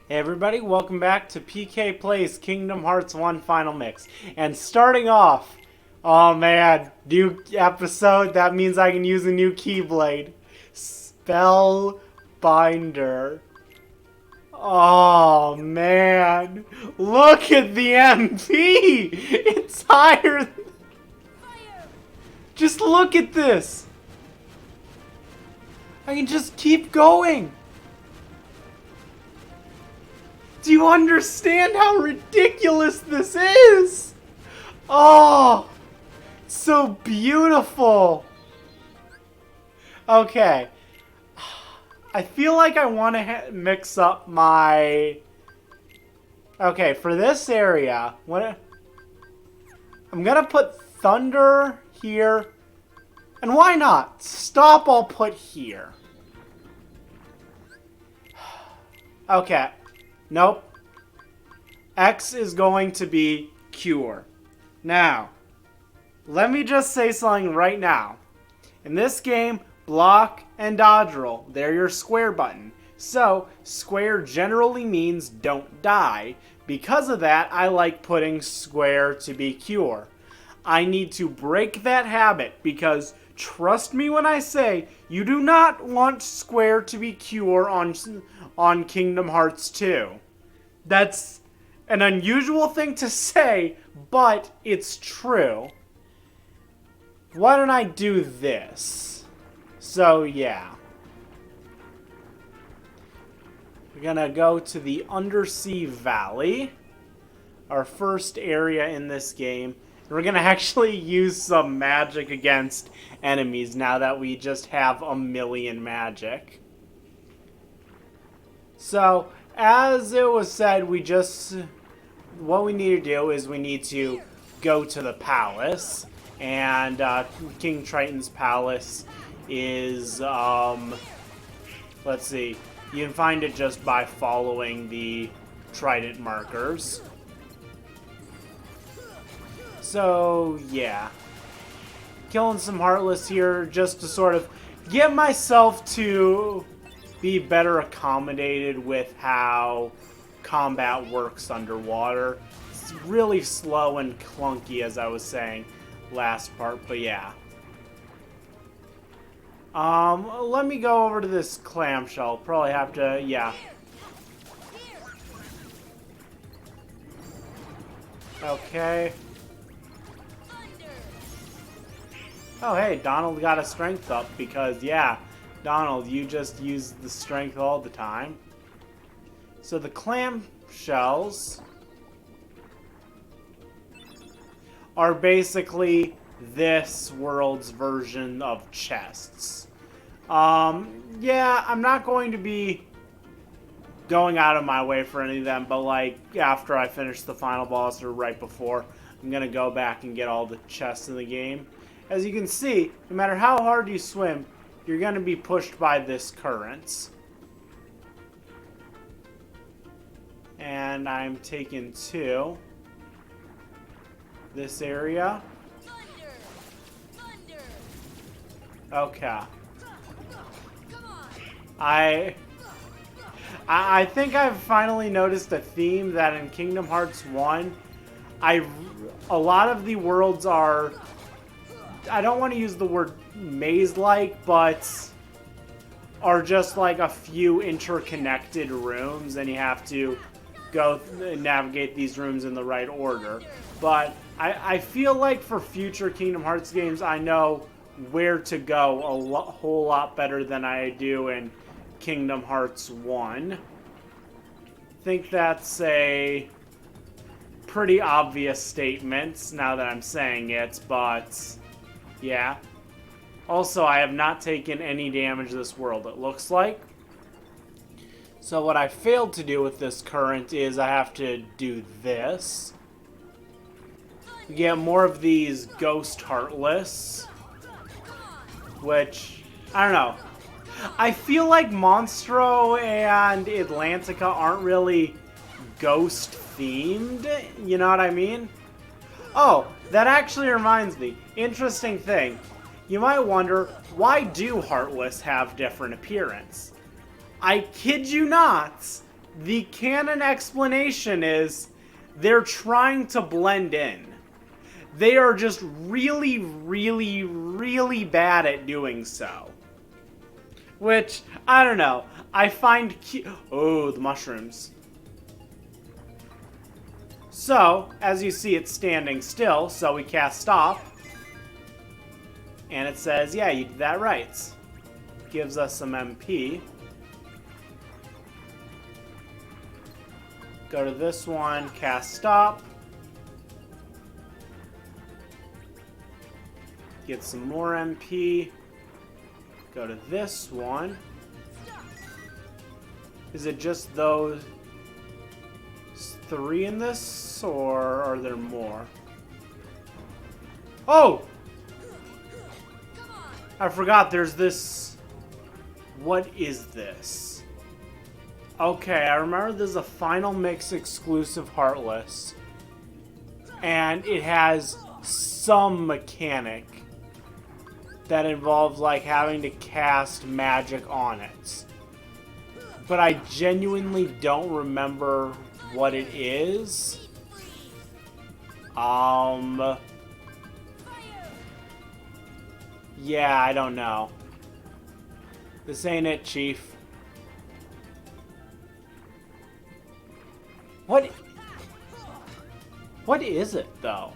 Hey everybody, welcome back to PK Plays Kingdom Hearts 1 Final Mix. And starting off, oh man, new episode, that means I can use a new Keyblade. Spellbinder. Oh man, look at the MP! It's higher than... Just look at this! I can just keep going! Do you understand how ridiculous this is? Oh, it's so beautiful. Okay. I feel like I want to mix up my... Okay, for this area, I'm going to put Thunder here. And why not? Stop, I'll put here. Okay. Nope. X is going to be Cure. Now, let me just say something right now. In this game, block and dodge roll, they're your square button. So, square generally means don't die. Because of that, I like putting square to be Cure. I need to break that habit because, trust me when I say, you do not want square to be Cure on Kingdom Hearts 2. That's an unusual thing to say, but it's true. Why don't I do this? So, yeah. We're gonna go to the Undersea Valley, our first area in this game. We're gonna actually use some magic against enemies now that we just have a million magic. So, as it was said, what we need to do is we need to go to the palace. And King Triton's palace is, let's see, you can find it just by following the Trident markers. So, yeah. Killing some Heartless here just to sort of get myself to be better accommodated with how combat works underwater. It's really slow and clunky, as I was saying last part, but yeah. Let me go over to this clamshell. Probably have to, yeah. Okay. Oh, hey, Donald got a strength up because, yeah, Donald, you just use the strength all the time. So the clamshells are basically this world's version of chests. Yeah, I'm not going to be going out of my way for any of them, but like after I finish the final boss or right before, I'm gonna go back and get all the chests in the game. As you can see, no matter how hard you swim, you're going to be pushed by this current. And I'm taken to this area. Okay. I think I've finally noticed a theme that in Kingdom Hearts 1, a lot of the worlds are, I don't want to use the word maze-like, but are just like a few interconnected rooms, and you have to go navigate these rooms in the right order. But I feel like for future Kingdom Hearts games, I know where to go a whole lot better than I do in Kingdom Hearts 1. I think that's a pretty obvious statement now that I'm saying it, but yeah. Also, I have not taken any damage this world, it looks like. So what I failed to do with this current is I have to do this. We get more of these Ghost Heartless, which, I don't know. I feel like Monstro and Atlantica aren't really ghost-themed, you know what I mean? Oh, that actually reminds me. Interesting thing. You might wonder, why do Heartless have different appearance? I kid you not. the canon explanation is they're trying to blend in. They are just really, really, really bad at doing so. Which, I don't know. I find cute. Oh, the mushrooms. So, as you see, it's standing still, so we cast stop. And it says, yeah, you did that right. Gives us some MP. Go to this one, cast stop. Get some more MP. Go to this one. Is it just those 3 in this, or are there more? Oh! I forgot there's this... What is this? Okay, I remember there's a Final Mix exclusive Heartless. And it has some mechanic that involves, like, having to cast magic on it. But I genuinely don't remember what it is. Yeah, I don't know. This ain't it, Chief. What is it, though?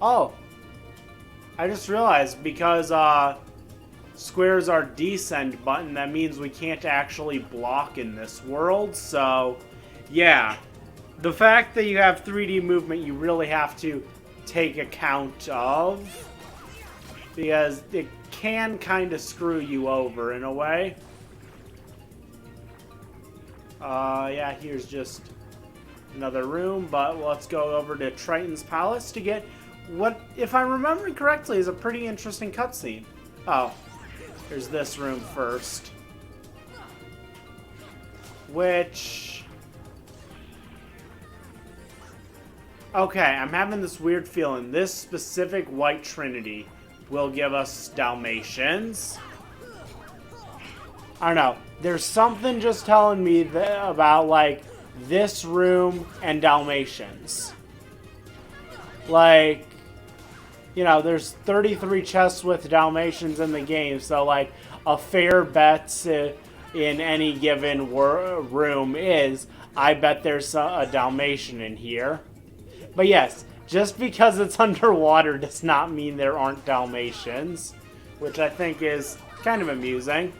Oh. I just realized, because, squares are descend button, that means we can't actually block in this world, so, yeah. The fact that you have 3D movement, you really have to take account of, because it can kind of screw you over in a way. Yeah, here's just another room, but let's go over to Triton's Palace to get what, if I'm remembering correctly, is a pretty interesting cutscene. Oh, here's this room first. Which... Okay, I'm having this weird feeling. This specific White Trinity will give us Dalmatians. I don't know. There's something just telling me about, like, this room and Dalmatians. Like, you know, there's 33 chests with Dalmatians in the game, so, like, a fair bet in any given room is, I bet there's a Dalmatian in here. But yes, just because it's underwater does not mean there aren't Dalmatians, which I think is kind of amusing.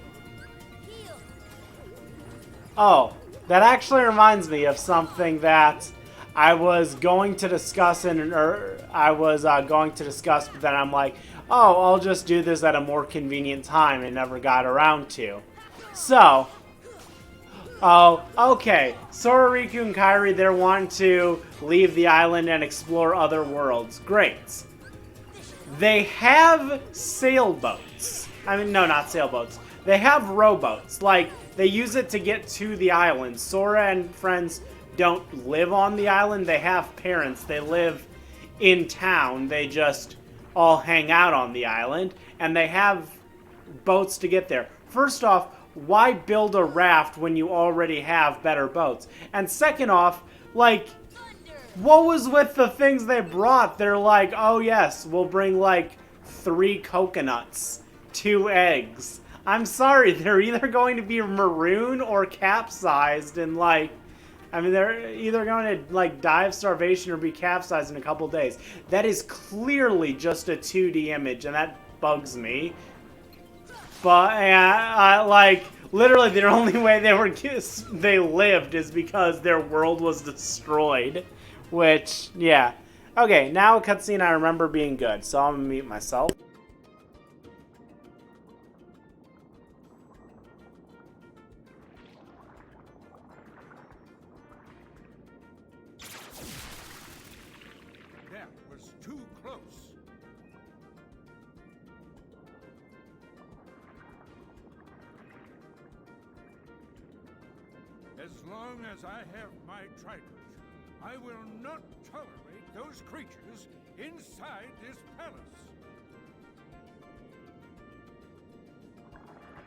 Oh, that actually reminds me of something that I was going to discuss but then I'm like, oh, I'll just do this at a more convenient time and never got around to. So, oh, okay. Sora, Riku, and Kairi, they're wanting to leave the island and explore other worlds. Great. They have sailboats. I mean, no, not sailboats. They have rowboats. Like, they use it to get to the island. Sora and friends don't live on the island. They have parents. They live in town. They just all hang out on the island. And they have boats to get there. First off, why build a raft when you already have better boats? And second off, like, what was with the things they brought? They're like, oh yes, we'll bring like 3 coconuts, 2 eggs. I'm sorry, they're either going to be maroon or capsized and like, I mean, they're either going to like die of starvation or be capsized in a couple days. That is clearly just a 2D image and that bugs me. But, like, literally the only way they lived is because their world was destroyed. Which, yeah. Okay, now a cutscene I remember being good, so I'm gonna mute myself. That was too close. As long as I have my Triton, I will not tolerate those creatures inside this palace.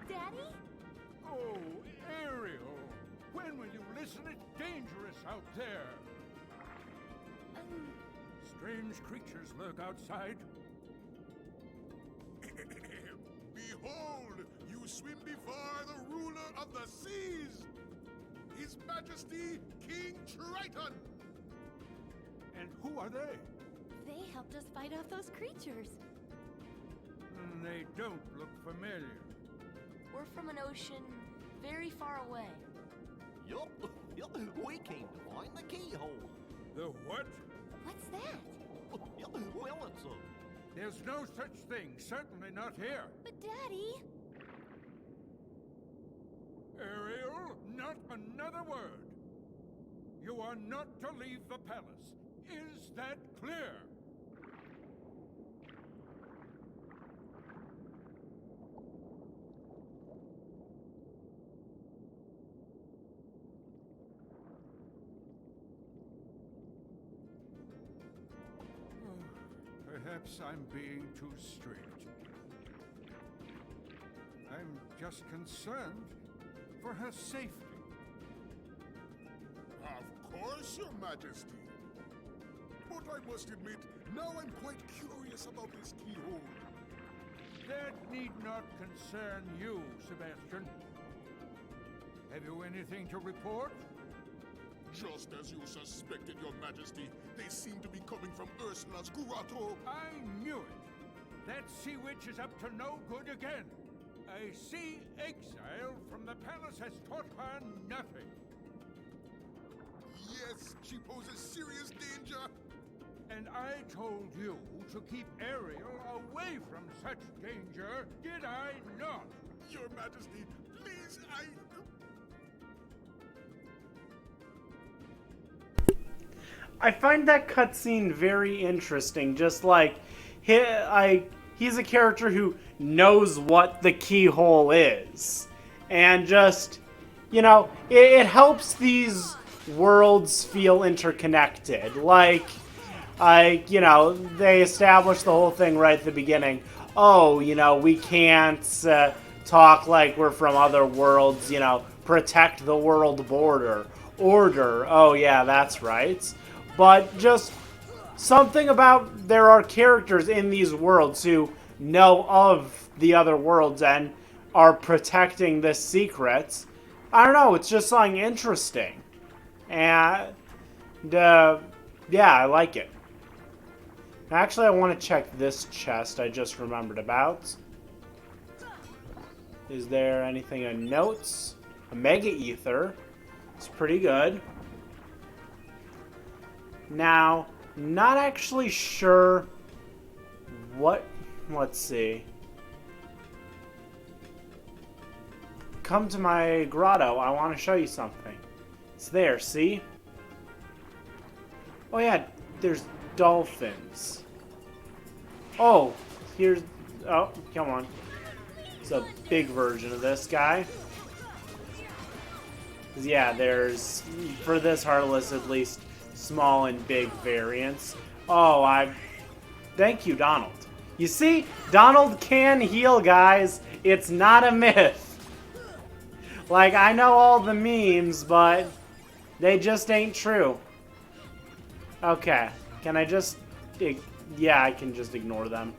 Daddy? Oh, Ariel, when will you Isn't it dangerous out there? Strange creatures lurk outside. Behold, you swim before the ruler of the seas, His Majesty King Triton. And who are they? They helped us fight off those creatures. They don't look familiar. We're from an ocean very far away. Yup, we came to find the keyhole. The what? What's that? Well, it's a... There's no such thing, certainly not here. But Daddy... Ariel, not another word. You are not to leave the palace. Is that clear? Perhaps I'm being too strict. I'm just concerned for her safety. Of course, Your Majesty. But I must admit, now I'm quite curious about this keyhole. That need not concern you, Sebastian. Have you anything to report? Just as you suspected, Your Majesty, they seem to be coming from Ursula's grotto. I knew it. That sea witch is up to no good again. A sea exile from the palace has taught her nothing. Yes, she poses serious danger. And I told you to keep Ariel away from such danger, did I not? Your Majesty, please, I find that cutscene very interesting. Just like he's a character who knows what the keyhole is, and just it helps these worlds feel interconnected. Like they establish the whole thing right at the beginning. Oh, we can't talk like we're from other worlds. Protect the world order. Oh yeah, that's right. But just something about there are characters in these worlds who know of the other worlds and are protecting this secret. I don't know, it's just something interesting. And, yeah, I like it. Actually, I want to check this chest I just remembered about. Is there anything in notes? A Mega Ether. It's pretty good. Now, not actually sure what... Let's see. Come to my grotto. I want to show you something. It's there, see? Oh yeah, there's dolphins. Oh, here's... Oh, come on. It's a big version of this guy. Yeah, there's... For this Heartless, at least... small and big variants. Oh, thank you, Donald. You see, Donald can heal, guys. It's not a myth. Like, I know all the memes, but they just ain't true. Okay, can I just... Yeah, I can just ignore them.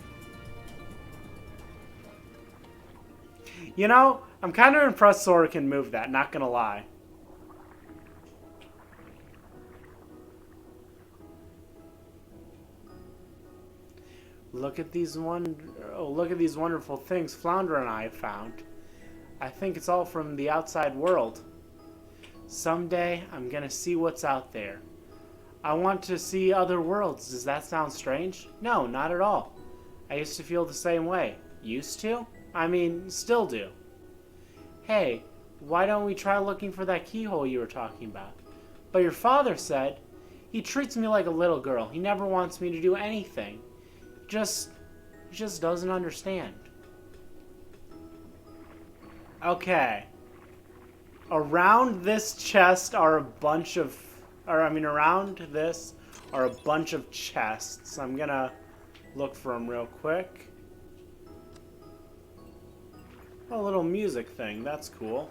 I'm kind of impressed Sora can move that, not gonna lie. Look at these wonderful things Flounder and I found. I think it's all from the outside world. Someday, I'm gonna see what's out there. I want to see other worlds. Does that sound strange? No, not at all. I used to feel the same way. Used to? I mean, still do. Hey, why don't we try looking for that keyhole you were talking about? But your father said, he treats me like a little girl. He never wants me to do anything. Just doesn't understand. Okay. Around this chest are a bunch of... around this are a bunch of chests. I'm gonna look for them real quick. A little music thing. That's cool.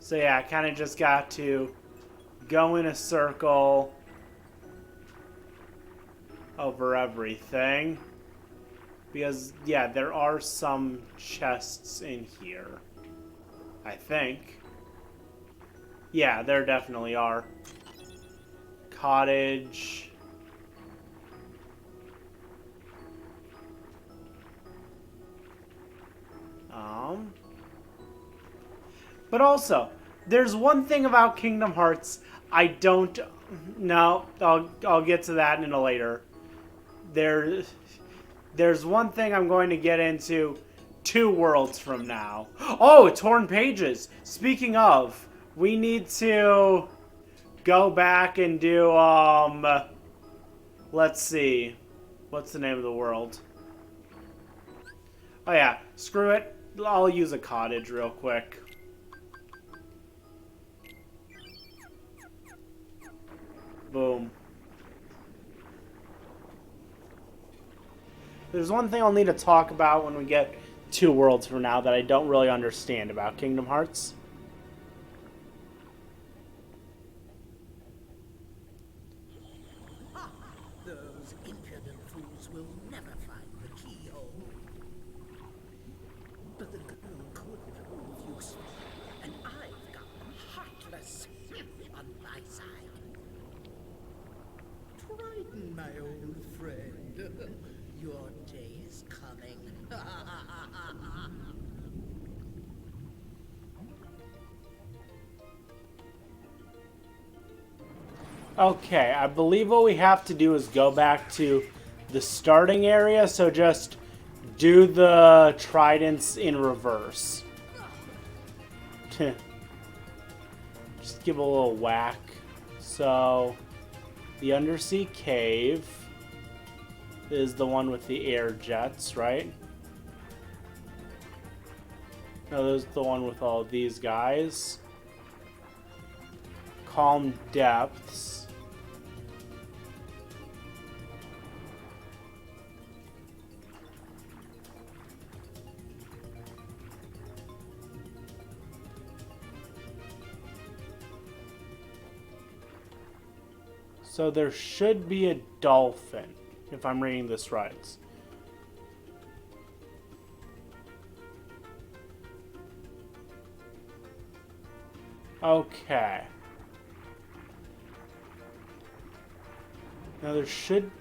So yeah, I kind of just got to go in a circle over everything. Because, yeah, there are some chests in here. I think. Yeah, there definitely are. Cottage. But also, there's one thing about Kingdom Hearts I don't... No, I'll get to that in a later. There's one thing I'm going to get into 2 worlds from now. Oh, torn pages! Speaking of, we need to go back and do, let's see. What's the name of the world? Oh yeah, screw it. I'll use a cottage real quick. Boom. There's one thing I'll need to talk about when we get 2 worlds from now that I don't really understand about Kingdom Hearts. Those impudent fools will never find the keyhole. But the girl could prove useful, and I've got a heartless on my side. Triton, my old friend, your day is coming. Okay, I believe what we have to do is go back to the starting area, so just do the tridents in reverse. Just give a little whack. So, the undersea cave is the one with the air jets, right? No, there's the one with all these guys. Calm depths. So there should be a dolphin, if I'm reading this right. Okay. Now there should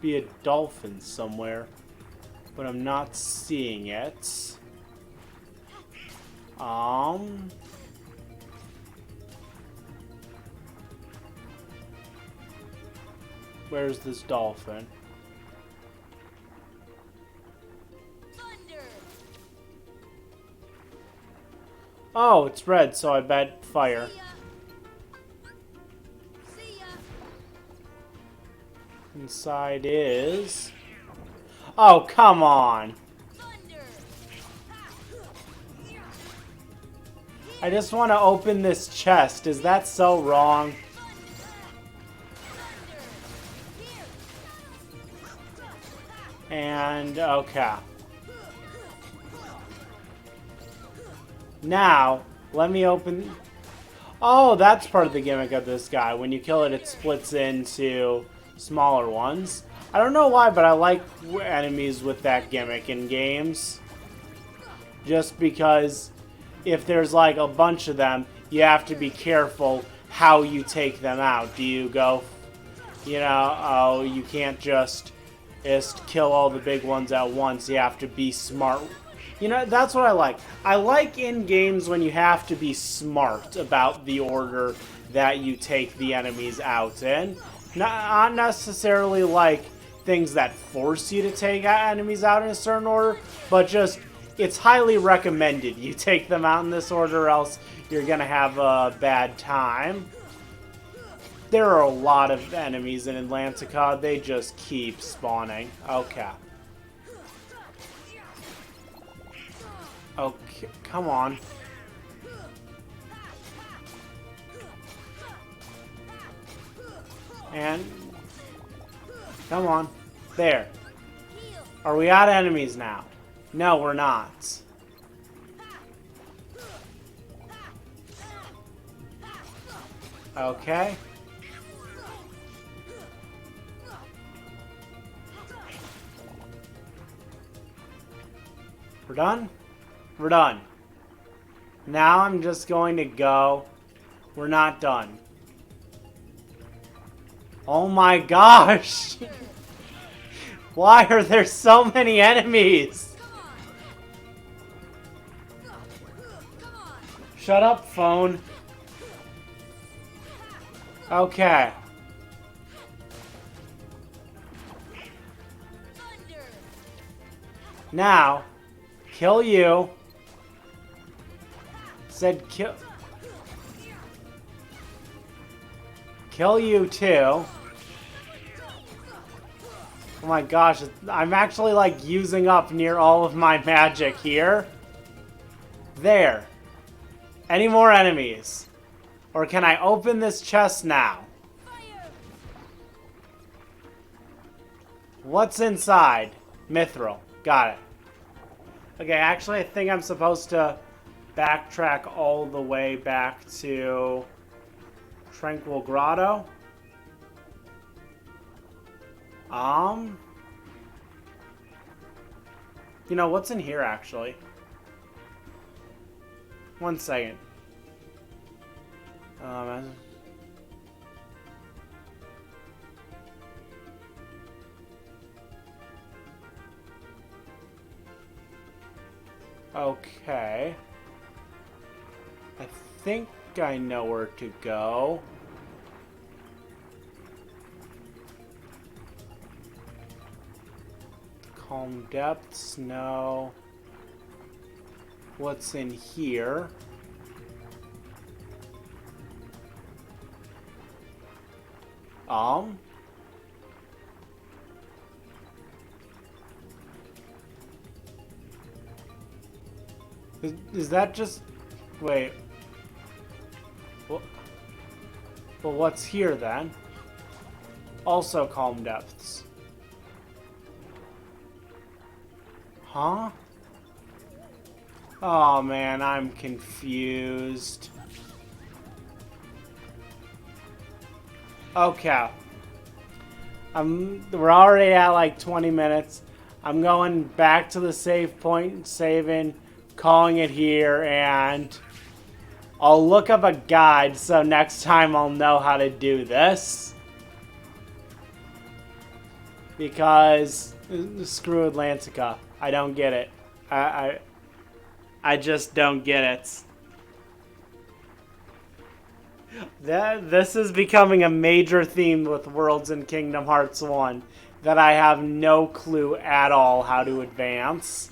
be a dolphin somewhere, but I'm not seeing it. Where's this dolphin? Thunder! Oh, it's red, so I bet fire. See ya. See ya. Inside is... Oh, come on! Thunder! I just want to open this chest. Is that so wrong? And, okay. Now, let me open... Oh, that's part of the gimmick of this guy. When you kill it, it splits into smaller ones. I don't know why, but I like enemies with that gimmick in games. Just because if there's like a bunch of them, you have to be careful how you take them out. Do you go, you know, oh, you can't just kill all the big ones at once. You have to be smart. You know, that's what I like. I like in games when you have to be smart about the order that you take the enemies out in. Not necessarily like things that force you to take enemies out in a certain order, but just it's highly recommended you take them out in this order, or else you're gonna have a bad time. There are a lot of enemies in Atlantica. They just keep spawning. Okay. Okay, come on. And... Come on. There. Are we out of enemies now? No, we're not. Okay. We're done? We're done. Now I'm just going to go. We're not done. Oh my gosh! Why are there so many enemies? Shut up, phone. Okay. Now, kill you. Said kill. Kill you too. Oh my gosh, I'm actually like using up near all of my magic here. There. Any more enemies? Or can I open this chest now? What's inside? Mithril. Got it. Okay, actually I think I'm supposed to backtrack all the way back to Tranquil Grotto. You know, what's in here actually? One second. Okay. I think I know where to go. Calm depths, no. What's in here? Is that just... Wait. Well, what's here then? Also calm depths. Huh? Oh man, I'm confused. Okay. We're already at like 20 minutes. I'm going back to the save point, saving, calling it here, and I'll look up a guide so next time I'll know how to do this. Because screw Atlantica. I don't get it. I just don't get it. This is becoming a major theme with Worlds in Kingdom Hearts 1 that I have no clue at all how to advance.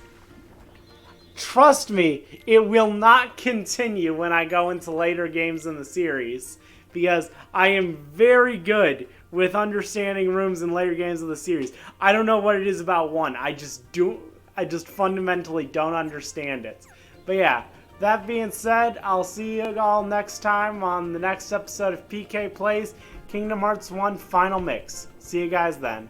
Trust me, it will not continue when I go into later games in the series, because I am very good with understanding rooms in later games of the series. I don't know what it is about 1. I just fundamentally don't understand it. But yeah, that being said, I'll see you all next time on the next episode of PK Plays Kingdom Hearts 1 Final Mix. See you guys then.